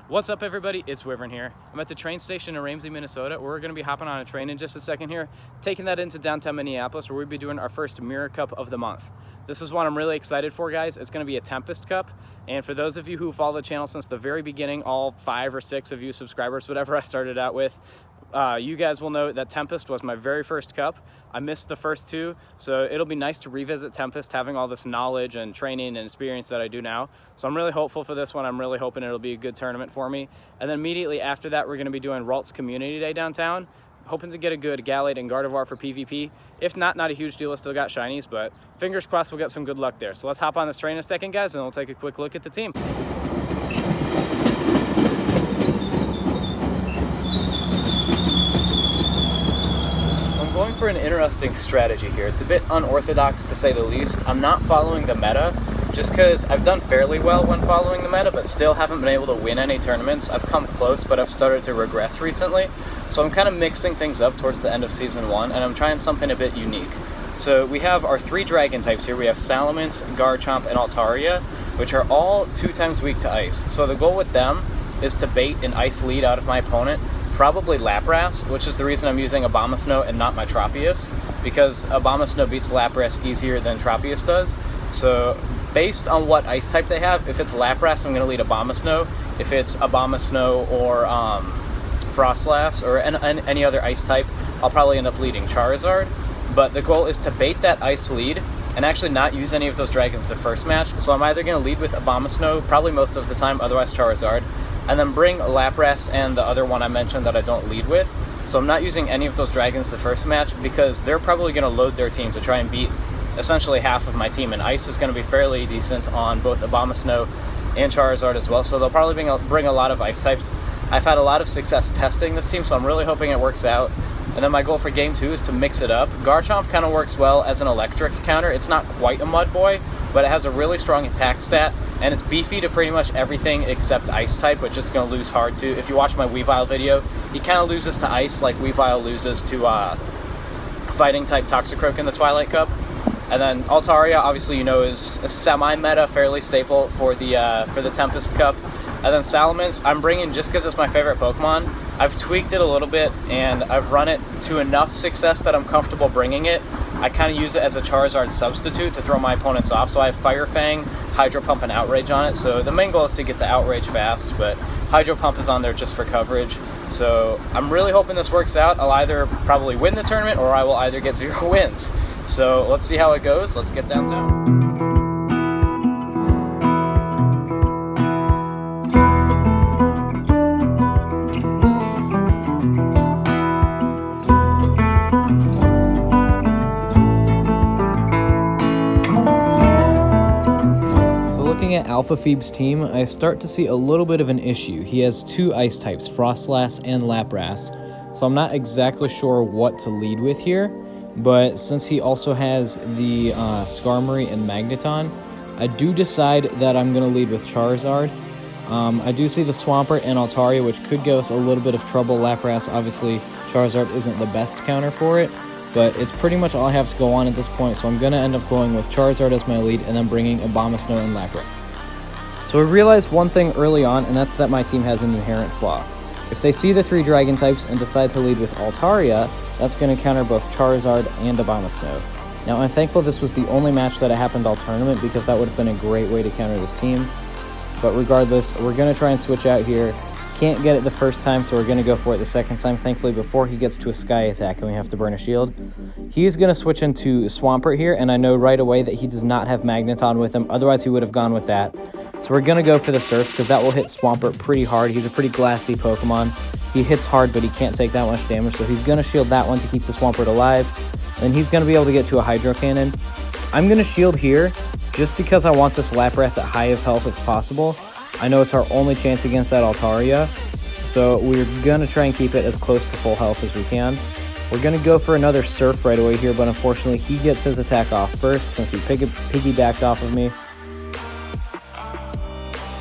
What's up, everybody? It's Wyvern here. I'm at the train station in Ramsey, Minnesota. We're going to be hopping on a train in just a second here, taking that into downtown Minneapolis, where we'll be doing our first Mirror Cup of the month. This is one I'm really excited for, guys. It's going to be a Tempest Cup, and for those of you who follow the channel since the very beginning, all 5 or 6 of you subscribers, whatever I started out with, you guys will know that Tempest was my very first cup. I missed the first 2, so it'll be nice to revisit Tempest, having all this knowledge and training and experience that I do now. So I'm really hopeful for this one. I'm really hoping it'll be a good tournament for me. And then immediately after that, we're going to be doing Ralt's Community Day downtown, hoping to get a good Gallade and Gardevoir for PvP. If not a huge deal. I still got shinies, but fingers crossed we'll get some good luck there. So let's hop on this train in a second, guys, and we'll take a quick look at the team. Going for an interesting strategy here. It's a bit unorthodox to say the least. I'm not following the meta just because I've done fairly well when following the meta, but still haven't been able to win any tournaments. I've come close, but I've started to regress recently. So I'm kind of mixing things up towards the end of Season 1, and I'm trying something a bit unique. So we have our 3 dragon types here. We have Salamence, Garchomp, and Altaria, which are all 2 times weak to ice. So the goal with them is to bait an ice lead out of my opponent, probably Lapras, which is the reason I'm using Abomasnow and not my Tropius, because Abomasnow beats Lapras easier than Tropius does. So based on what ice type they have, if it's Lapras, I'm going to lead Abomasnow. If it's Abomasnow or Frostlass or any other ice type, I'll probably end up leading Charizard. But the goal is to bait that ice lead and actually not use any of those dragons the first match. So I'm either going to lead with Abomasnow, probably most of the time, otherwise Charizard, and then bring Lapras and the other one I mentioned that I don't lead with. So I'm not using any of those dragons the first match because they're probably going to load their team to try and beat essentially half of my team, and Ice is going to be fairly decent on both Abomasnow and Charizard as well, so they'll probably bring a lot of ice types. I've had a lot of success testing this team, so I'm really hoping it works out. And then my goal for Game 2 is to mix it up. Garchomp kind of works well as an electric counter. It's not quite a mud boy, but it has a really strong attack stat, and it's beefy to pretty much everything except ice type, which is going to lose hard to. If you watch my Weavile video, he kind of loses to ice like Weavile loses to fighting type Toxicroak in the Twilight Cup. And then Altaria, obviously, you know, is a semi-meta, fairly staple for the Tempest Cup. And then Salamence, I'm bringing just because it's my favorite Pokemon. I've tweaked it a little bit, and I've run it to enough success that I'm comfortable bringing it. I kind of use it as a Charizard substitute to throw my opponents off. So I have Fire Fang, Hydro Pump, and Outrage on it. So the main goal is to get to Outrage fast, but Hydro Pump is on there just for coverage. So I'm really hoping this works out. I'll either probably win the tournament, or I will either get 0 wins. So let's see how it goes. Let's get downtown. Looking at Alpha Phoebe's team, I start to see a little bit of an issue. He has 2 ice types, Frostlass and Lapras, so I'm not exactly sure what to lead with here, but since he also has the Skarmory and Magneton, I do decide that I'm going to lead with Charizard. I do see the Swampert and Altaria, which could give us a little bit of trouble. Lapras, obviously, Charizard isn't the best counter for it, but it's pretty much all I have to go on at this point, so I'm going to end up going with Charizard as my lead and then bringing Abomasnow and Lapras. So I realized one thing early on, and that's that my team has an inherent flaw. If they see the 3 dragon types and decide to lead with Altaria, that's going to counter both Charizard and Abomasnow. Now, I'm thankful this was the only match that happened all tournament because that would have been a great way to counter this team. But regardless, we're going to try and switch out here. Can't get it the first time, so we're going to go for it the second time, thankfully, before he gets to a Sky Attack and we have to burn a shield. He's going to switch into Swampert here, and I know right away that he does not have Magneton with him, otherwise he would have gone with that. So we're going to go for the Surf, because that will hit Swampert pretty hard. He's a pretty glassy Pokemon. He hits hard, but he can't take that much damage, so he's going to shield that one to keep the Swampert alive. And he's going to be able to get to a Hydro Cannon. I'm going to shield here, just because I want this Lapras at high of health if possible. I know it's our only chance against that Altaria, so we're going to try and keep it as close to full health as we can. We're going to go for another Surf right away here, but unfortunately he gets his attack off first since he piggybacked off of me.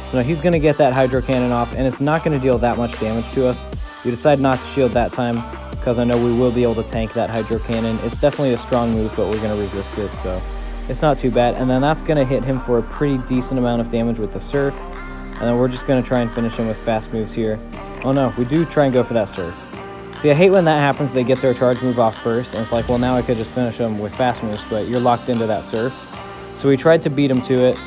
So now he's going to get that Hydro Cannon off, and it's not going to deal that much damage to us. We decide not to shield that time because I know we will be able to tank that Hydro Cannon. It's definitely a strong move, but we're going to resist it, so it's not too bad. And then that's going to hit him for a pretty decent amount of damage with the Surf. And then we're just going to try and finish him with fast moves here. Oh no, we do try and go for that surf. See, I hate when that happens. They get their charge move off first, and it's like, well, now I could just finish him with fast moves, but you're locked into that surf. So we tried to beat him to it,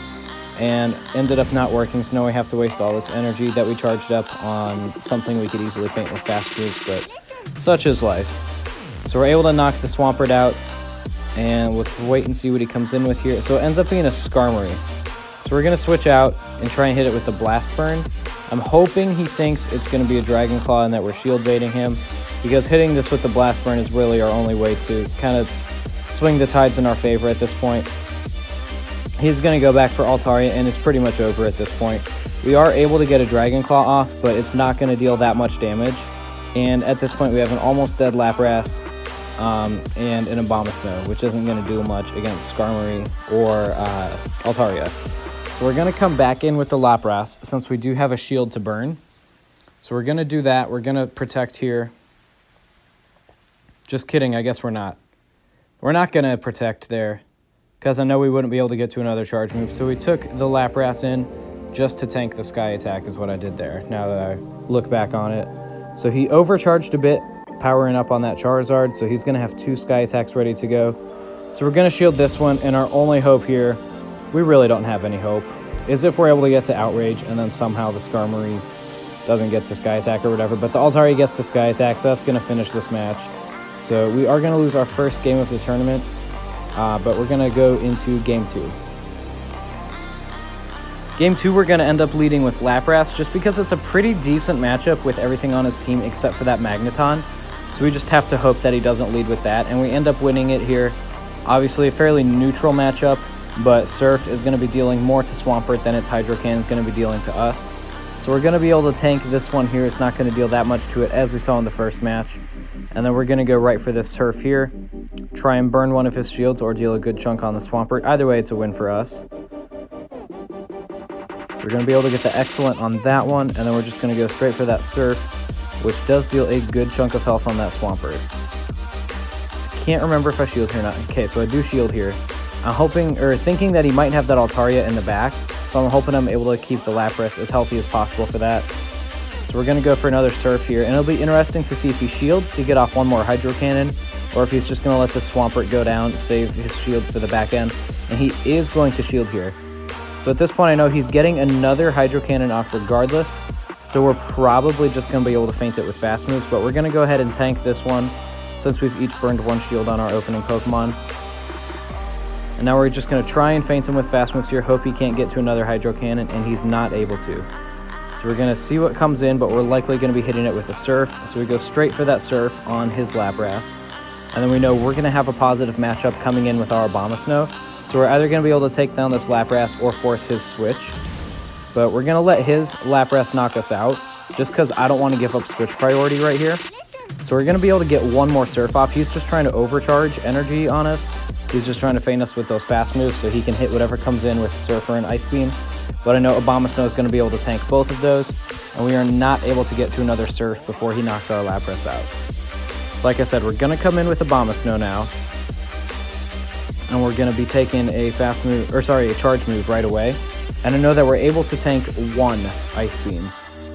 and ended up not working, so now we have to waste all this energy that we charged up on something we could easily feint with fast moves, but such is life. So we're able to knock the Swampert out, and let's wait and see what he comes in with here. So it ends up being a Skarmory. So we're going to switch out and try and hit it with the Blast Burn. I'm hoping he thinks it's going to be a Dragon Claw and that we're shield baiting him, because hitting this with the Blast Burn is really our only way to kind of swing the tides in our favor at this point. He's going to go back for Altaria, and it's pretty much over at this point. We are able to get a Dragon Claw off, but it's not going to deal that much damage. And at this point, we have an almost dead Lapras and an Abomasnow, which isn't going to do much against Skarmory or Altaria. So we're going to come back in with the Lapras, since we do have a shield to burn. So we're going to do that. We're going to protect here. Just kidding, I guess we're not. We're not going to protect there, because I know we wouldn't be able to get to another charge move. So we took the Lapras in just to tank the Sky Attack is what I did there, now that I look back on it. So he overcharged a bit, powering up on that Charizard, so he's going to have 2 Sky Attacks ready to go. So we're going to shield this one, and our only hope here, we really don't have any hope, is if we're able to get to Outrage, and then somehow the Skarmory doesn't get to Sky Attack or whatever, but the Altaria gets to Sky Attack, so that's going to finish this match. So we are going to lose our first game of the tournament, but we're going to go into Game 2. Game 2, we're going to end up leading with Lapras, just because it's a pretty decent matchup with everything on his team except for that Magneton. So we just have to hope that he doesn't lead with that, and we end up winning it here. Obviously a fairly neutral matchup, but Surf is going to be dealing more to Swampert than its Hydro Cannon is going to be dealing to us. So we're going to be able to tank this one here. It's not going to deal that much to it, as we saw in the first match. And then we're going to go right for this Surf here, try and burn one of his shields or deal a good chunk on the Swampert. Either way, it's a win for us. So we're going to be able to get the Excellent on that one, and then we're just going to go straight for that Surf, which does deal a good chunk of health on that Swampert. I can't remember if I shield here or not. Okay, so I do shield here. I'm hoping, or thinking that he might have that Altaria in the back, so I'm hoping I'm able to keep the Lapras as healthy as possible for that. So we're going to go for another Surf here, and it'll be interesting to see if he shields to get off one more Hydro Cannon, or if he's just going to let the Swampert go down, save his shields for the back end, and he is going to shield here. So at this point, I know he's getting another Hydro Cannon off regardless, so we're probably just going to be able to feint it with fast moves, but we're going to go ahead and tank this one, since we've each burned one shield on our opening Pokemon. And now we're just going to try and feint him with fast moves here, hope he can't get to another Hydro Cannon, and he's not able to. So we're going to see what comes in, but we're likely going to be hitting it with a Surf, so we go straight for that Surf on his Lapras. And then we know we're going to have a positive matchup coming in with our Abomasnow, so we're either going to be able to take down this Lapras or force his switch. But we're going to let his Lapras knock us out, just because I don't want to give up switch priority right here. So we're going to be able to get one more Surf off. He's just trying to overcharge energy on us. He's just trying to feint us with those fast moves so he can hit whatever comes in with Surfer and Ice Beam. But I know Abomasnow is going to be able to tank both of those, and we are not able to get to another Surf before he knocks our Lapras out. So like I said, we're going to come in with Abomasnow now, and we're going to be taking a fast move, or sorry, a charge move right away. And I know that we're able to tank one Ice Beam.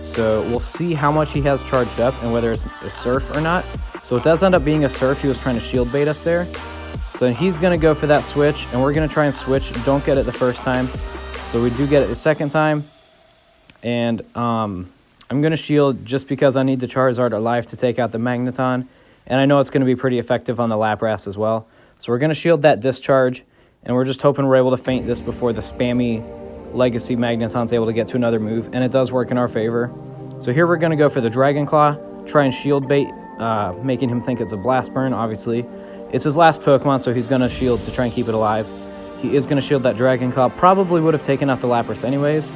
So we'll see how much he has charged up and whether it's a Surf or not. So it does end up being a Surf. He was trying to shield bait us there. So he's going to go for that switch, and we're going to try and switch. Don't get it the first time. So we do get it the second time. And I'm going to shield just because I need the Charizard alive to take out the Magneton. And I know it's going to be pretty effective on the Lapras as well. So we're going to shield that Discharge, and we're just hoping we're able to feint this before the spammy Legacy Magneton's able to get to another move, and it does work in our favor. So here we're going to go for the Dragon Claw, try and shield bait, making him think it's a Blast Burn, obviously. It's his last Pokemon, so he's going to shield to try and keep it alive. He is going to shield that Dragon Claw. Probably would have taken out the Lapras anyways,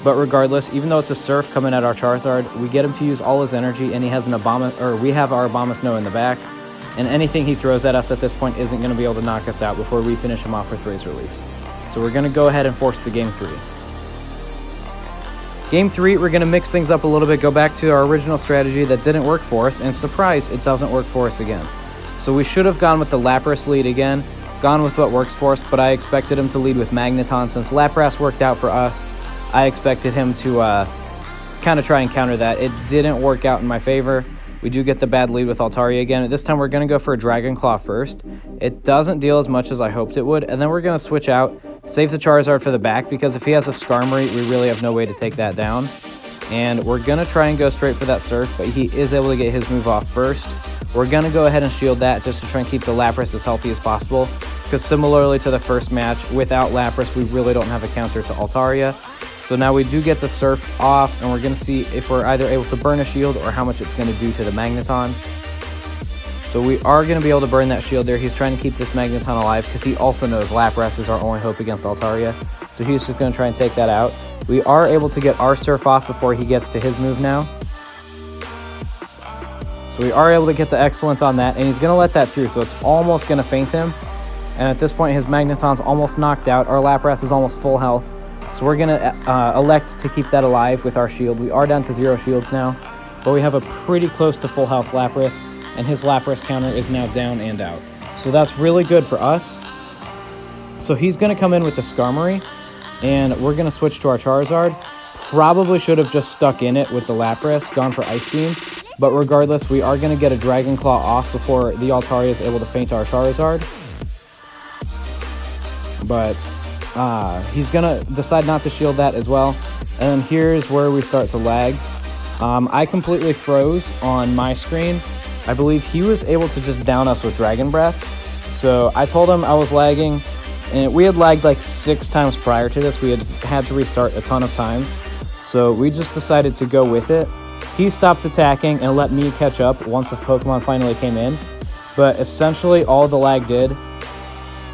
but regardless, even though it's a Surf coming at our Charizard, we get him to use all his energy, and he has an we have our Abomasnow in the back, and anything he throws at us at this point isn't going to be able to knock us out before we finish him off with Razor Leafs. So we're going to go ahead and force the Game 3. Game 3, we're going to mix things up a little bit, go back to our original strategy that didn't work for us, and surprise, it doesn't work for us again. So we should have gone with the Lapras lead again, gone with what works for us, but I expected him to lead with Magneton since Lapras worked out for us. I expected him to kind of try and counter that. It didn't work out in my favor. We do get the bad lead with Altaria again. This time we're going to go for a Dragon Claw first. It doesn't deal as much as I hoped it would, and then we're going to switch out, save the Charizard for the back, because if he has a Skarmory, we really have no way to take that down. And we're going to try and go straight for that Surf, but he is able to get his move off first. We're going to go ahead and shield that just to try and keep the Lapras as healthy as possible, because similarly to the first match, without Lapras, we really don't have a counter to Altaria. So now we do get the Surf off, and we're going to see if we're either able to burn a shield or how much it's going to do to the Magneton. So we are going to be able to burn that shield there. He's trying to keep this Magneton alive because he also knows Lapras is our only hope against Altaria. So he's just going to try and take that out. We are able to get our Surf off before he gets to his move now. So we are able to get the Excellent on that, and he's going to let that through, so it's almost going to feint him. And at this point, his Magneton's almost knocked out. Our Lapras is almost full health. So we're going to elect to keep that alive with our shield. We are down to 0 shields now, but we have a pretty close to full health Lapras, and his Lapras counter is now down and out. So that's really good for us. So he's going to come in with the Skarmory, and we're going to switch to our Charizard. Probably should have just stuck in it with the Lapras, gone for Ice Beam, but regardless, we are going to get a Dragon Claw off before the Altaria is able to feint our Charizard. But he's going to decide not to shield that as well. And here's where we start to lag. I completely froze on my screen. I believe he was able to just down us with Dragon Breath. So I told him I was lagging, and we had lagged like 6 times prior to this. We had to restart a ton of times. So we just decided to go with it. He stopped attacking and let me catch up once the Pokemon finally came in. But essentially all the lag did,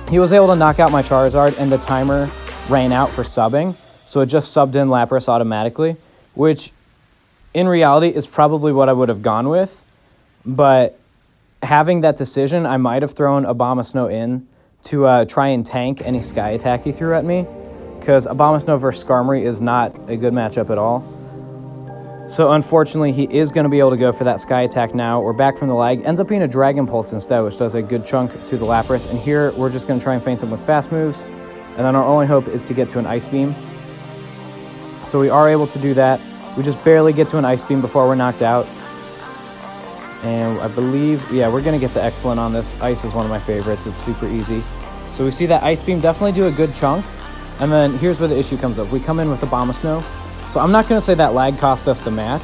he was able to knock out my Charizard, and the timer ran out for subbing. So it just subbed in Lapras automatically, which in reality is probably what I would have gone with. But having that decision, I might have thrown Abomasnow in to try and tank any Sky Attack he threw at me, because Abomasnow versus Skarmory is not a good matchup at all. So unfortunately, he is going to be able to go for that Sky Attack now. We're back from the lag. Ends up being a Dragon Pulse instead, which does a good chunk to the Lapras. And here, we're just going to try and feint him with fast moves. And then our only hope is to get to an Ice Beam. So we are able to do that. We just barely get to an Ice Beam before we're knocked out. And I believe, yeah, we're going to get the Excellent on this. Ice is one of my favorites. It's super easy. So we see that Ice Beam definitely do a good chunk. And then here's where the issue comes up. We come in with Abomasnow. So I'm not going to say that lag cost us the match.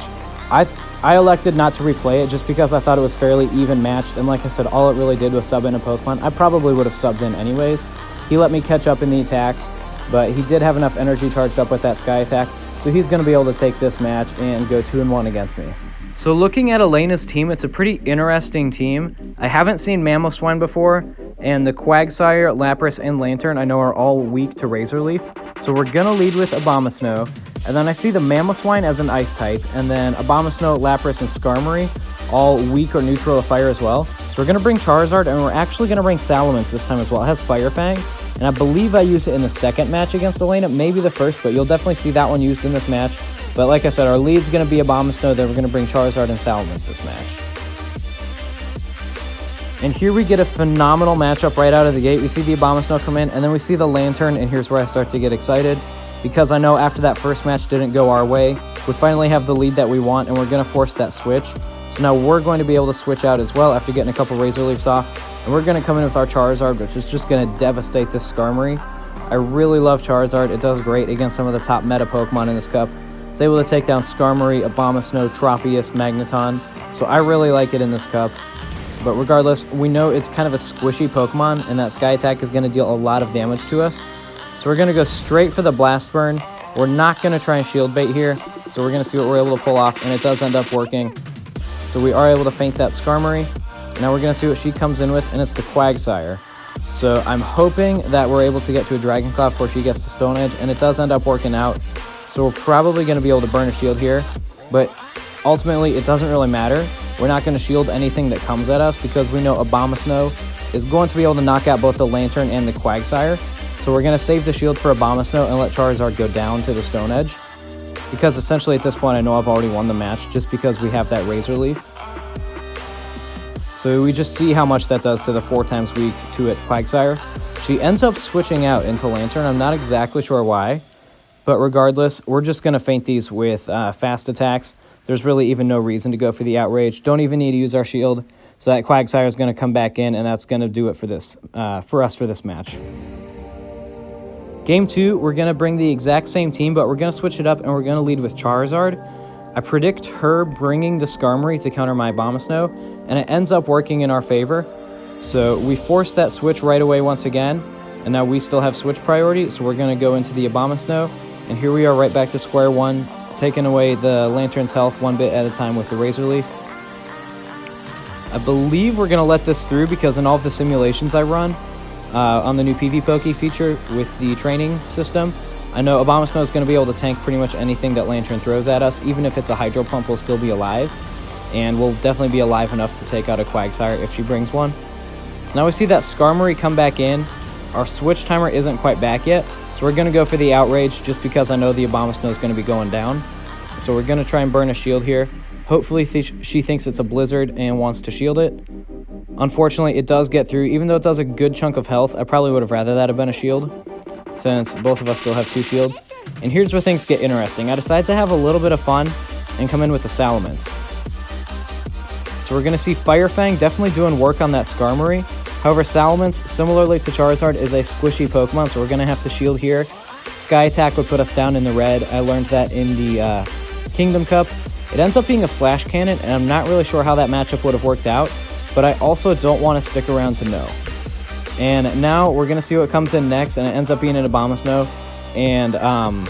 I elected not to replay it just because I thought it was fairly even matched. And like I said, all it really did was sub in a Pokemon. I probably would have subbed in anyways. He let me catch up in the attacks, but he did have enough energy charged up with that Sky Attack. So he's going to be able to take this match and go 2-1 against me. So looking at Elena's team, it's a pretty interesting team. I haven't seen Mamoswine before, and the Quagsire, Lapras, and Lantern I know are all weak to Razor Leaf. So we're going to lead with Abomasnow, and then I see the Mamoswine as an Ice type, and then Abomasnow, Lapras, and Skarmory all weak or neutral to Fire as well. So we're going to bring Charizard, and we're actually going to bring Salamence this time as well. It has Fire Fang, and I believe I used it in the second match against Elena, maybe the first, but you'll definitely see that one used in this match. But like I said, our lead's going to be Abomasnow, then we're going to bring Charizard and Salamence this match. And here we get a phenomenal matchup right out of the gate. We see the Abomasnow come in, and then we see the Lantern, and here's where I start to get excited. Because I know after that first match didn't go our way, we finally have the lead that we want, and we're going to force that switch. So now we're going to be able to switch out as well after getting a couple Razor Leafs off. And we're going to come in with our Charizard, which is just going to devastate this Skarmory. I really love Charizard. It does great against some of the top meta Pokemon in this cup. It's able to take down Skarmory, Abomasnow, Tropius, Magneton. So I really like it in this cup. But regardless, we know it's kind of a squishy Pokemon, and that Sky Attack is going to deal a lot of damage to us. So we're going to go straight for the Blast Burn. We're not going to try and Shield Bait here. So we're going to see what we're able to pull off, and it does end up working. So we are able to feint that Skarmory. Now we're going to see what she comes in with, and it's the Quagsire. So I'm hoping that we're able to get to a Dragon Claw before she gets to Stone Edge, and it does end up working out. So we're probably going to be able to burn a shield here, but ultimately it doesn't really matter. We're not going to shield anything that comes at us because we know Abomasnow is going to be able to knock out both the Lantern and the Quagsire. So we're going to save the shield for Abomasnow and let Charizard go down to the Stone Edge. Because essentially at this point I know I've already won the match just because we have that Razor Leaf. So we just see how much that does to the 4 times weak to it Quagsire. She ends up switching out into Lantern. I'm not exactly sure why. But regardless, we're just going to feint these with fast attacks. There's really even no reason to go for the Outrage. Don't even need to use our shield. So that Quagsire is going to come back in, and that's going to do it for this, for us for this match. Game 2, we're going to bring the exact same team, but we're going to switch it up, and we're going to lead with Charizard. I predict her bringing the Skarmory to counter my Abomasnow, and it ends up working in our favor. So we force that switch right away once again, and now we still have switch priority, so we're going to go into the Abomasnow, and here we are right back to square one, taking away the Lantern's health one bit at a time with the Razor Leaf. I believe we're going to let this through because in all of the simulations I run on the new PvPoke feature with the training system, I know Abomasnow is going to be able to tank pretty much anything that Lantern throws at us. Even if it's a Hydro Pump, we'll still be alive, and we'll definitely be alive enough to take out a Quagsire if she brings one. So now we see that Skarmory come back in. Our switch timer isn't quite back yet, so we're going to go for the Outrage just because I know the Abomasnow is going to be going down. So we're going to try and burn a shield here. Hopefully she thinks it's a Blizzard and wants to shield it. Unfortunately, it does get through. Even though it does a good chunk of health, I probably would have rather that have been a shield, since both of us still have 2 shields. And here's where things get interesting. I decided to have a little bit of fun and come in with the Salamence. So we're going to see Fire Fang definitely doing work on that Skarmory. However, Salamence, similarly to Charizard, is a squishy Pokemon, so we're going to have to shield here. Sky Attack would put us down in the red. I learned that in the Kingdom Cup. It ends up being a Flash Cannon, and I'm not really sure how that matchup would have worked out, but I also don't want to stick around to know. And now we're going to see what comes in next, and it ends up being an Abomasnow, and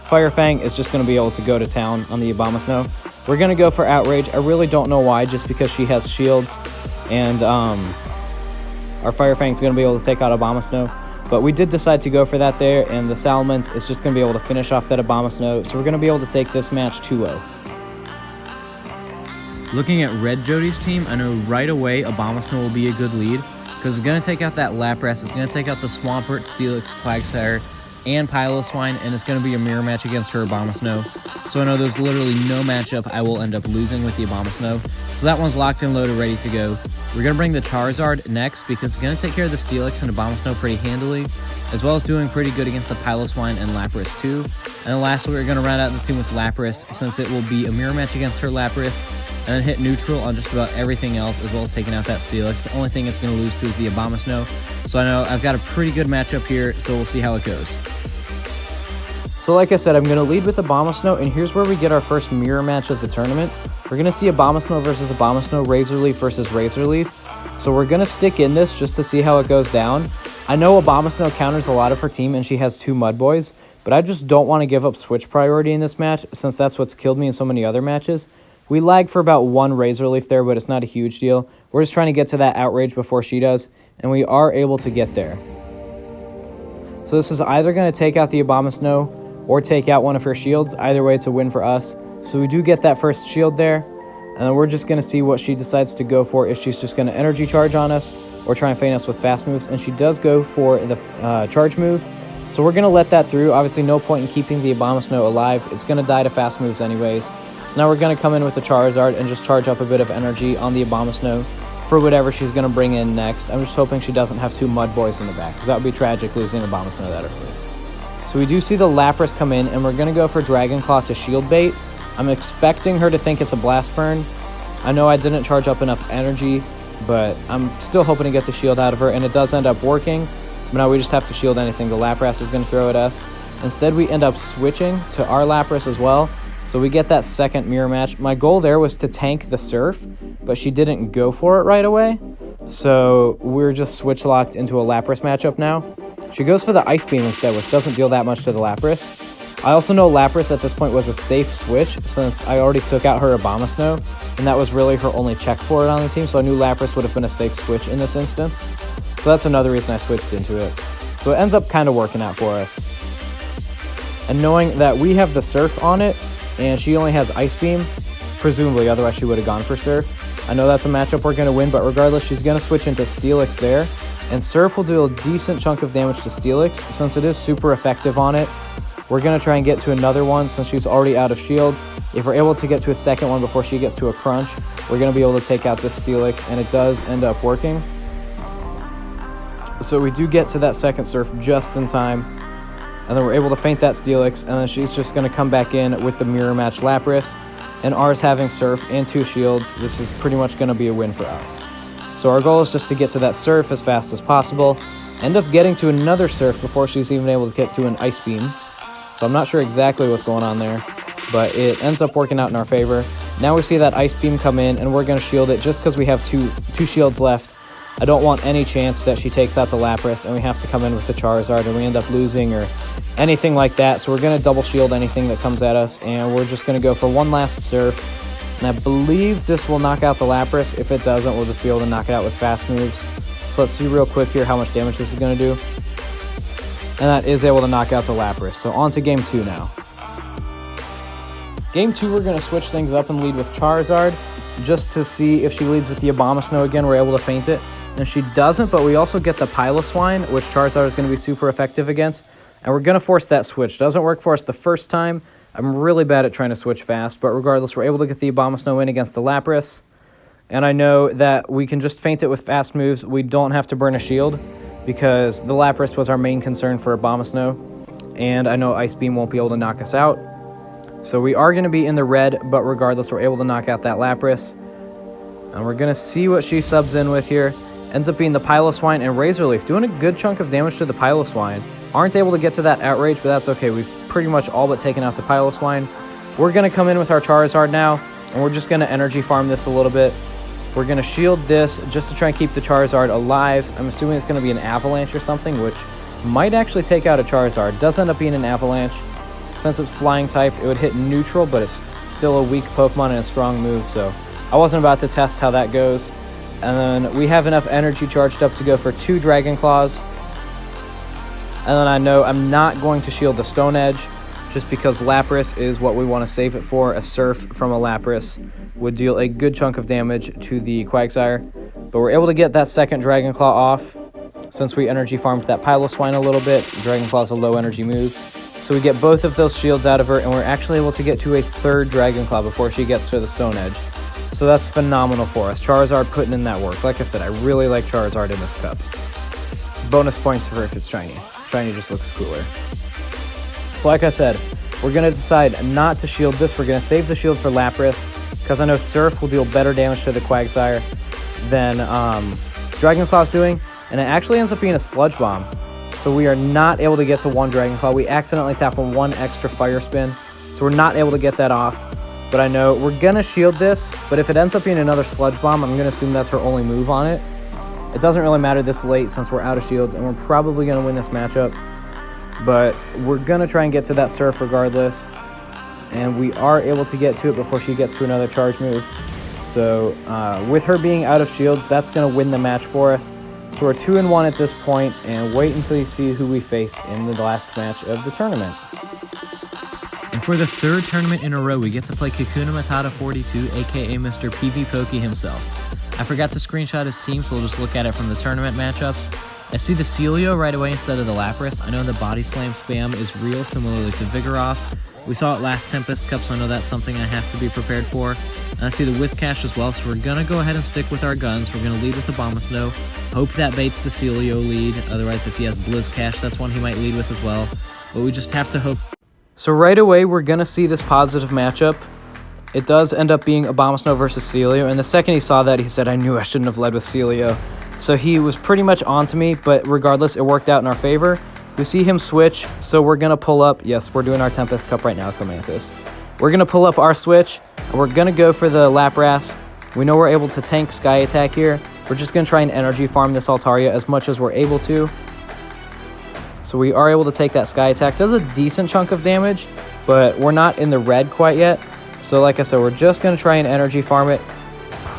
Fire Fang is just going to be able to go to town on the Abomasnow. We're going to go for Outrage. I really don't know why, just because she has shields, and our Fire Fang is going to be able to take out Abomasnow. But we did decide to go for that there, and the Salamence is just going to be able to finish off that Abomasnow, so we're going to be able to take this match 2-0. Looking at Red Jody's team, I know right away Abomasnow will be a good lead, because it's going to take out that Lapras, it's going to take out the Swampert, Steelix, Quagsire, and Piloswine, and it's going to be a mirror match against her Abomasnow. So I know there's literally no matchup I will end up losing with the Abomasnow. So that one's locked and loaded, ready to go. We're going to bring the Charizard next because it's going to take care of the Steelix and Abomasnow pretty handily, as well as doing pretty good against the Piloswine and Lapras too. And then lastly, we're going to round out the team with Lapras, since it will be a mirror match against her Lapras, and then hit neutral on just about everything else, as well as taking out that Steelix. The only thing it's going to lose to is the Abomasnow. So I know I've got a pretty good matchup here, so we'll see how it goes. So like I said, I'm going to lead with Abomasnow, and here's where we get our first mirror match of the tournament. We're going to see Abomasnow versus Abomasnow, Razor Leaf versus Razor Leaf. So we're going to stick in this just to see how it goes down. I know Abomasnow counters a lot of her team, and she has 2 Mud Boys, but I just don't want to give up switch priority in this match, since that's what's killed me in so many other matches. We lag for about 1 Razor Leaf there, but it's not a huge deal. We're just trying to get to that Outrage before she does, and we are able to get there. So this is either going to take out the Abomasnow or take out one of her shields. Either way, it's a win for us. So we do get that first shield there, and then we're just going to see what she decides to go for, if she's just going to Energy Charge on us or try and feint us with fast moves, and she does go for the charge move. So we're going to let that through. Obviously, no point in keeping the Abomasnow alive. It's going to die to fast moves anyways. So now we're going to come in with the Charizard and just charge up a bit of energy on the Abomasnow for whatever she's going to bring in next. I'm just hoping she doesn't have 2 Mud Boys in the back, because that would be tragic losing Abomasnow that early. So we do see the Lapras come in, and we're going to go for Dragon Claw to shield bait. I'm expecting her to think it's a Blast Burn. I know I didn't charge up enough energy, but I'm still hoping to get the shield out of her, and it does end up working. But now we just have to shield anything the Lapras is going to throw at us. Instead, we end up switching to our Lapras as well, so we get that second mirror match. My goal there was to tank the Surf, but she didn't go for it right away, so we're just switch locked into a Lapras matchup now. She goes for the Ice Beam instead, which doesn't deal that much to the Lapras. I also know Lapras at this point was a safe switch, since I already took out her Abomasnow, and that was really her only check for it on the team, so I knew Lapras would have been a safe switch in this instance. So that's another reason I switched into it. So it ends up kind of working out for us. And knowing that we have the Surf on it, and she only has Ice Beam, presumably, otherwise she would have gone for Surf. I know that's a matchup we're going to win, but regardless, she's going to switch into Steelix there. And Surf will do a decent chunk of damage to Steelix, since it is super effective on it. We're going to try and get to another one, since she's already out of shields. If we're able to get to a second one before she gets to a crunch, we're going to be able to take out this Steelix, and it does end up working. So we do get to that second Surf just in time. And then we're able to feint that Steelix, and then she's just going to come back in with the mirror match Lapras. And ours having Surf and 2 shields, this is pretty much going to be a win for us. So our goal is just to get to that Surf as fast as possible, end up getting to another Surf before she's even able to get to an Ice Beam. So I'm not sure exactly what's going on there, but it ends up working out in our favor. Now we see that Ice Beam come in, and we're going to shield it just because we have two shields left. I don't want any chance that she takes out the Lapras and we have to come in with the Charizard and we end up losing or anything like that. So we're going to double shield anything that comes at us, and we're just going to go for one last Surf. And I believe this will knock out the Lapras. If it doesn't, we'll just be able to knock it out with fast moves. So let's see real quick here how much damage this is going to do. And that is able to knock out the Lapras. So on to game 2 now. Game 2, we're going to switch things up and lead with Charizard, just to see if she leads with the Abomasnow again. We're able to feint it. And she doesn't, but we also get the Piloswine, which Charizard is going to be super effective against. And we're going to force that switch. Doesn't work for us the first time. I'm really bad at trying to switch fast, but regardless, we're able to get the Abomasnow in against the Lapras. And I know that we can just feint it with fast moves. We don't have to burn a shield, because the Lapras was our main concern for Abomasnow. And I know Ice Beam won't be able to knock us out. So we are going to be in the red, but regardless, we're able to knock out that Lapras. And we're going to see what she subs in with here. Ends up being the Piloswine and Razor Leaf, doing a good chunk of damage to the Piloswine. Aren't able to get to that Outrage, but that's okay. We've pretty much all but taken out the Piloswine. We're going to come in with our Charizard now, and we're just going to energy farm this a little bit. We're going to shield this just to try and keep the Charizard alive. I'm assuming it's going to be an Avalanche or something, which might actually take out a Charizard. Does end up being an Avalanche. Since it's flying type, it would hit neutral, but it's still a weak Pokemon and a strong move, so I wasn't about to test how that goes. And then we have enough energy charged up to go for 2 Dragon Claws. And then I know I'm not going to shield the Stone Edge, just because Lapras is what we want to save it for. A Surf from a Lapras would deal a good chunk of damage to the Quagsire. But we're able to get that second Dragon Claw off, since we energy farmed that Piloswine a little bit. Dragon Claw is a low energy move. So we get both of those shields out of her, and we're actually able to get to a 3rd Dragon Claw before she gets to the Stone Edge. So that's phenomenal for us. Charizard putting in that work. Like I said, I really like Charizard in this cup. Bonus points for if it's shiny. Shiny just looks cooler. So like I said, we're going to decide not to shield this. We're going to save the shield for Lapras, because I know Surf will deal better damage to the Quagsire than Dragon Claw's doing. And it actually ends up being a Sludge Bomb. So we are not able to get to 1 Dragon Claw. We accidentally tap on 1 extra Fire Spin. So we're not able to get that off. But I know we're going to shield this, but if it ends up being another Sludge Bomb, I'm going to assume that's her only move on it. It doesn't really matter this late since we're out of shields, and we're probably going to win this matchup. But we're going to try and get to that Surf regardless, and we are able to get to it before she gets to another charge move. So with her being out of shields, that's going to win the match for us. So we're 2-1 at this point, and wait until you see who we face in the last match of the tournament. And for the 3rd tournament in a row, we get to play Kakuna Matata 42, aka Mr. PV Pokey himself. I forgot to screenshot his team, so we'll just look at it from the tournament matchups. I see the Celio right away instead of the Lapras. I know the Body Slam spam is real, similarly to Vigoroth. We saw it last Tempest Cup, so I know that's something I have to be prepared for. And I see the Whiscash as well, so we're going to go ahead and stick with our guns. We're going to lead with the Abomasnow. Hope that baits the Celio lead. Otherwise, if he has Blizzcash, that's one he might lead with as well. But we just have to hope. So right away, we're going to see this positive matchup. It does end up being Abomasnow versus Celio, and the second he saw that, he said, I knew I shouldn't have led with Celio. So he was pretty much on to me, but regardless, it worked out in our favor. We see him switch, so we're going to pull up. Yes, we're doing our Tempest Cup right now, Comantis. We're going to pull up our switch, and we're going to go for the Lapras. We know we're able to tank Sky Attack here. We're just going to try and energy farm this Altaria as much as we're able to. So we are able to take that Sky Attack. Does a decent chunk of damage, but we're not in the red quite yet. So like I said, we're just going to try and energy farm it.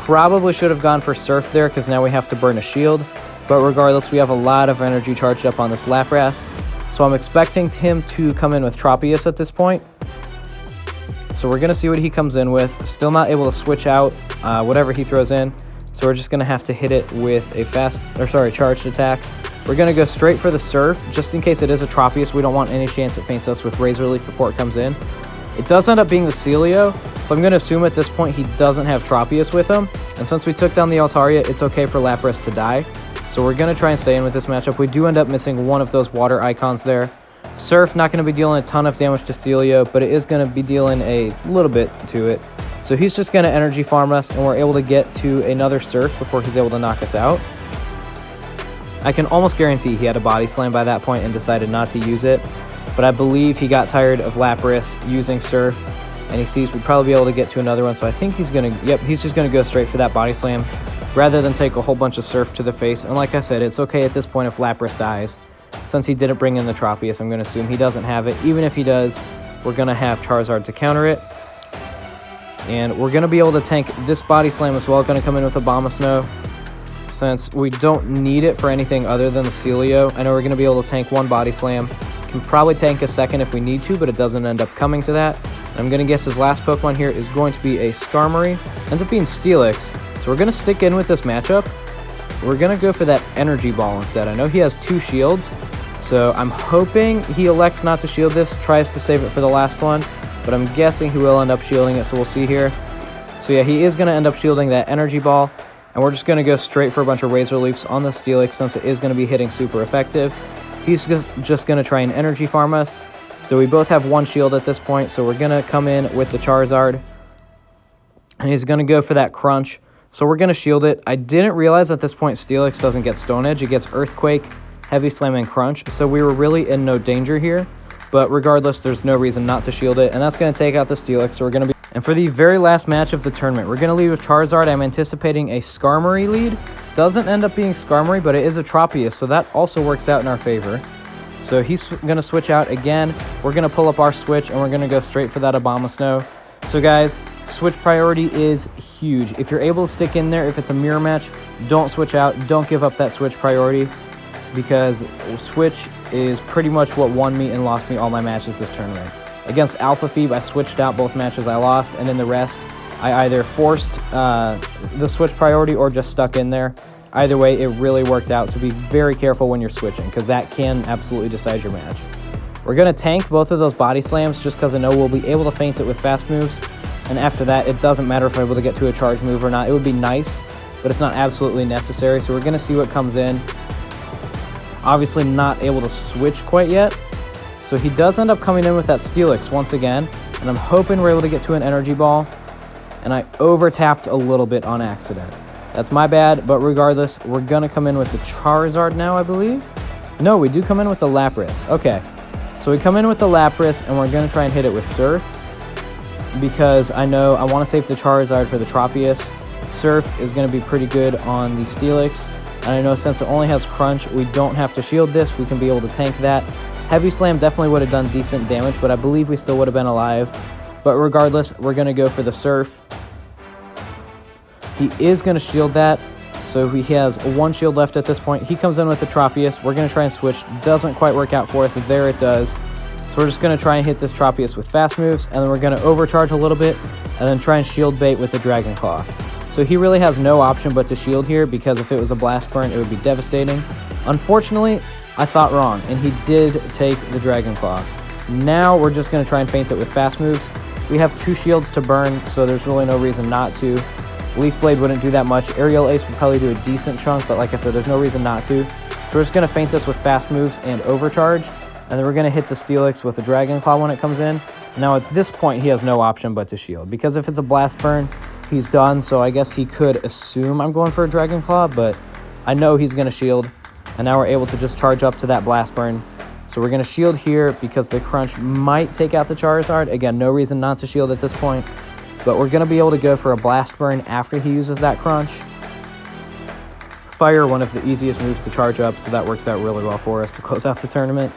Probably should have gone for Surf there, because now we have to burn a shield. But regardless, we have a lot of energy charged up on this Lapras. So I'm expecting him to come in with Tropius at this point. So we're going to see what he comes in with. Still not able to switch out whatever he throws in. So we're just going to have to hit it with a charged attack. We're going to go straight for the Surf, just in case it is a Tropius. We don't want any chance it feints us with Razor Leaf before it comes in. It does end up being the Celio, so I'm going to assume at this point he doesn't have Tropius with him. And since we took down the Altaria, it's okay for Lapras to die. So we're going to try and stay in with this matchup. We do end up missing one of those water icons there. Surf, not going to be dealing a ton of damage to Celio, but it is going to be dealing a little bit to it. So he's just going to energy farm us, and we're able to get to another Surf before he's able to knock us out. I can almost guarantee he had a Body Slam by that point and decided not to use it, but I believe he got tired of Lapras using Surf, and he sees we'd probably be able to get to another one, so I think he's going to, he's just going to go straight for that Body Slam rather than take a whole bunch of Surf to the face. And like I said, it's okay at this point if Lapras dies. Since he didn't bring in the Tropius, I'm going to assume he doesn't have it. Even if he does, we're going to have Charizard to counter it. And we're going to be able to tank this Body Slam as well. Going to come in with Abomasnow, since we don't need it for anything other than the Celio. I know we're going to be able to tank one Body Slam. Can probably tank a second if we need to, but it doesn't end up coming to that. And I'm going to guess his last Pokemon here is going to be a Skarmory. Ends up being Steelix. So we're going to stick in with this matchup. We're going to go for that Energy Ball instead. I know he has 2 shields, so I'm hoping he elects not to shield this, tries to save it for the last one, but I'm guessing he will end up shielding it, so we'll see here. So yeah, he is going to end up shielding that Energy Ball, and we're just going to go straight for a bunch of Razor Leafs on the Steelix since it is going to be hitting super effective. He's just going to try and Energy Farm us, so we both have 1 shield at this point, so we're going to come in with the Charizard, and he's going to go for that Crunch. So we're going to shield it. I didn't realize at this point Steelix doesn't get Stone Edge. It gets Earthquake, Heavy Slam, and Crunch. So we were really in no danger here. But regardless, there's no reason not to shield it. And that's going to take out the Steelix. So we're going to be... And for the very last match of the tournament, we're going to lead with Charizard. I'm anticipating a Skarmory lead. Doesn't end up being Skarmory, but it is a Tropius. So that also works out in our favor. So he's going to switch out again. We're going to pull up our switch, and we're going to go straight for that Abomasnow. So guys, switch priority is huge. If you're able to stick in there, if it's a mirror match, don't switch out. Don't give up that switch priority, because switch is pretty much what won me and lost me all my matches this tournament. Against Alpha Phoebe, I switched out both matches I lost, and in the rest, I either forced the switch priority or just stuck in there. Either way, it really worked out, so be very careful when you're switching, because that can absolutely decide your match. We're going to tank both of those Body Slams just because I know we'll be able to feint it with fast moves. And after that, it doesn't matter if I'm able to get to a charge move or not. It would be nice, but it's not absolutely necessary. So we're going to see what comes in. Obviously not able to switch quite yet. So he does end up coming in with that Steelix once again. And I'm hoping we're able to get to an Energy Ball. And I over-tapped a little bit on accident. That's my bad, but regardless, we're going to come in with the Charizard now, I believe. No, we do come in with the Lapras. Okay. So we come in with the Lapras, and we're going to try and hit it with Surf, because I know I want to save the Charizard for the Tropius. Surf is going to be pretty good on the Steelix, and I know since it only has Crunch, we don't have to shield this. We can be able to tank that. Heavy Slam definitely would have done decent damage, but I believe we still would have been alive. But regardless, we're going to go for the Surf. He is going to shield that. So he has 1 shield left at this point. He comes in with the Tropius. We're going to try and switch. Doesn't quite work out for us. There it does. So we're just going to try and hit this Tropius with fast moves, and then we're going to overcharge a little bit, and then try and shield bait with the Dragon Claw. So he really has no option but to shield here, because if it was a Blast Burn, it would be devastating. Unfortunately, I thought wrong, and he did take the Dragon Claw. Now we're just going to try and feint it with fast moves. We have 2 shields to burn, so there's really no reason not to. Leaf Blade wouldn't do that much. Aerial Ace would probably do a decent chunk, but like I said, there's no reason not to. So we're just going to feint this with fast moves and overcharge, and then we're going to hit the Steelix with a Dragon Claw when it comes in. Now at this point, he has no option but to shield, because if it's a Blast Burn, he's done, so I guess he could assume I'm going for a Dragon Claw, but I know he's going to shield, and now we're able to just charge up to that Blast Burn. So we're going to shield here because the Crunch might take out the Charizard. Again, no reason not to shield at this point. But we're going to be able to go for a Blast Burn after he uses that Crunch. Fire, one of the easiest moves to charge up, so that works out really well for us to close out the tournament.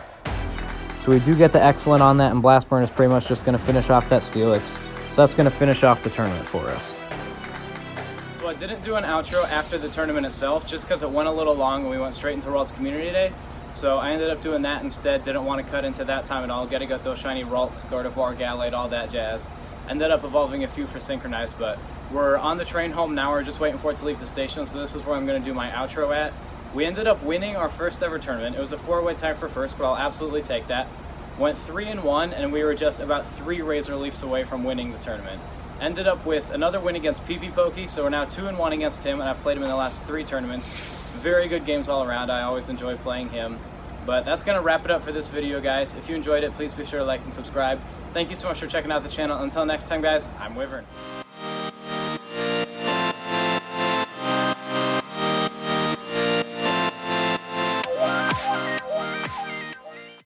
So we do get the Excellent on that, and Blast Burn is pretty much just going to finish off that Steelix. So that's going to finish off the tournament for us. So I didn't do an outro after the tournament itself, just because it went a little long and we went straight into World's Community Day. So I ended up doing that instead. Didn't want to cut into that time at all. Gotta get those shiny Ralts, Gardevoir, Gallade, all that jazz. Ended up evolving a few for Synchronized, but we're on the train home now. We're just waiting for it to leave the station, so this is where I'm going to do my outro at. We ended up winning our first ever tournament. It was a 4-way tie for first, but I'll absolutely take that. Went 3-1, and we were just about 3 Razor Leafs away from winning the tournament. Ended up with another win against PV Pokey, so we're now 2-1 against him, and I've played him in the last 3 tournaments. Very good games all around. I always enjoy playing him. But that's going to wrap it up for this video, guys. If you enjoyed it, please be sure to like and subscribe. Thank you so much for checking out the channel. Until next time, guys, I'm Wyvern.